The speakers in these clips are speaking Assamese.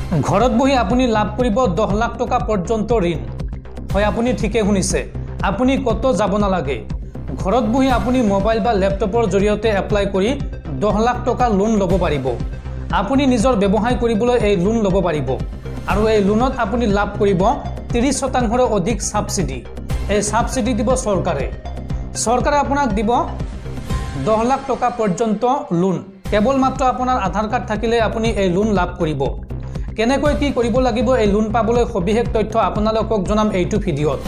ঘৰত বহি আপুনি লাভ কৰিব 10 লাখ টকা পৰ্যন্ত ঋণ হয় আপুনি ঠিকে শুনিছে আপুনি কত যাব নালাগে ঘৰত বহি আপুনি মোবাইল বা ল্যাপটপৰ জৰিয়তে এপ্লাই কৰি 10 লাখ টকা লোন ল'ব পাৰিব আপুনি নিজৰ ব্যৱসায় কৰিবলৈ এই লোন ল'ব পাৰিব আৰু এই লোনত আপুনি লাভ কৰিব 30% অধিক সাবসিডি এই সাবসিডি দিব চৰকাৰে আপোনাক দিব 10 লাখ টকা পৰ্যন্ত লোন কেৱল মাত্ৰ আপোনাৰ আধাৰ কাৰ্ড থাকিলে আপুনি এই লোন লাভ কৰিব কেনেকৈ কি কৰিব লাগিব এই লোন পাবলৈ সবিশেষ তথ্য আপোনালোকক জনাম এইটো ভিডিঅত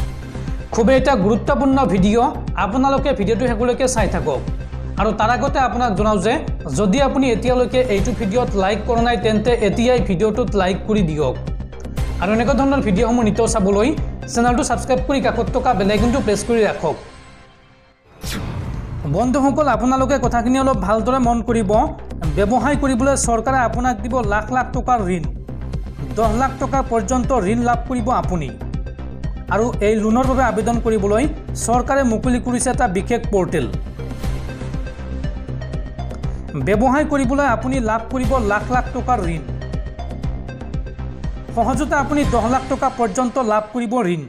খুব এটা গুৰুত্বপূৰ্ণ ভিডিঅ আপোনালোকে ভিডিঅটো হেকলৈকে চাই থাকক আৰু তাৰ আগতে আপোনাক জনাও যে যদি আপুনি এতিয়ালৈকে এইটো ভিডিঅত লাইক কৰা নাই তেন্তে এতিয়াই ভিডিঅটোত লাইক কৰি দিয়ক আৰু এনেকুৱা ধৰণৰ ভিডিঅসমূহ নিতৌ চাবলৈ চেনেলটো সাবস্ক্ৰাইব কৰি কাষত থকা বেল আইকনটো প্ৰেছ কৰি ৰাখক বন্ধুসকল আপোনালোকে কথাখিনি অলপ ভালদৰে মন কৰিব ব্যৱসায় কৰিবলৈ চৰকাৰে আপোনাক দিব লাখ লাখ টকাৰ ঋণ 10 লাখ টকা পৰ্যন্ত ঋণ লাভ কৰিব আপুনি আৰু এই লোনৰ বাবে আবেদন কৰিবলৈ চৰকাৰে মুকলি কৰিছে এটা বিশেষ পোৰ্টেল ব্যৱসায় কৰিবলৈ আপুনি লাভ কৰিব লাখ লাখ টকাৰ ঋণ সহজতে আপুনি 10 লাখ টকা পৰ্যন্ত লাভ কৰিব ঋণ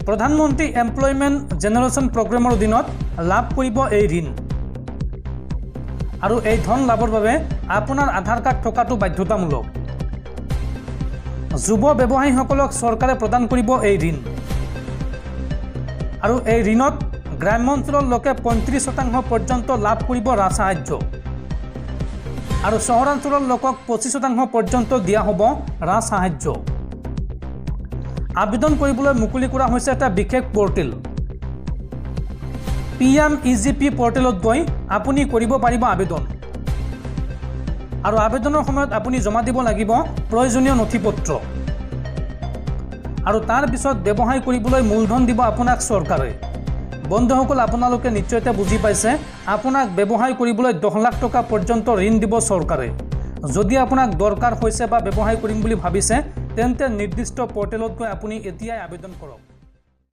প্ৰধানমন্ত্ৰী এমপ্লয়মেণ্ট জেনেৰেশ্যন প্ৰগ্ৰামৰ অধীনত লাভ কৰিব এই ঋণ আৰু এই ধন লাভৰ বাবে আপোনাৰ আধাৰ কাৰ্ড থকাটো বাধ্যতামূলক যুৱ ব্যৱসায়ীসকলক চৰকাৰে প্ৰদান কৰিব এই ঋণ আৰু এই ঋণত গ্ৰাম্য অঞ্চলৰ লোকে 35% পৰ্যন্ত লাভ কৰিব ৰাজ সাহায্য আৰু চহৰাঞ্চলৰ লোকক 25% পৰ্যন্ত দিয়া হ'ব ৰাজ সাহায্য আবেদন কৰিবলৈ মুকলি কৰা হৈছে এটা বিশেষ পোৰ্টেল PMEGP পোৰ্টেলত গৈ আপুনি কৰিব পাৰিব আবেদন আৰু আবেদনৰ সময়ত আপুনি জমা দিব লাগিব প্ৰয়োজনীয় নথিপত্ৰ আৰু তাৰ পিছত ব্যৱসায় কৰিবলৈ মূলধন দিব আপোনাক চৰকাৰে বন্ধুসকল আপোনালোকে নিশ্চয়তে বুজি পাইছে আপোনাক ব্যৱসায় কৰিবলৈ 10 লাখ টকা পৰ্যন্ত ঋণ দিব চৰকাৰে যদি আপোনাক দৰকাৰ হৈছে বা ব্যৱসায় কৰিম বুলি ভাবিছে তেন্তে নিৰ্দিষ্ট পোৰ্টেলত গৈ আপুনি এতিয়াই আবেদন কৰক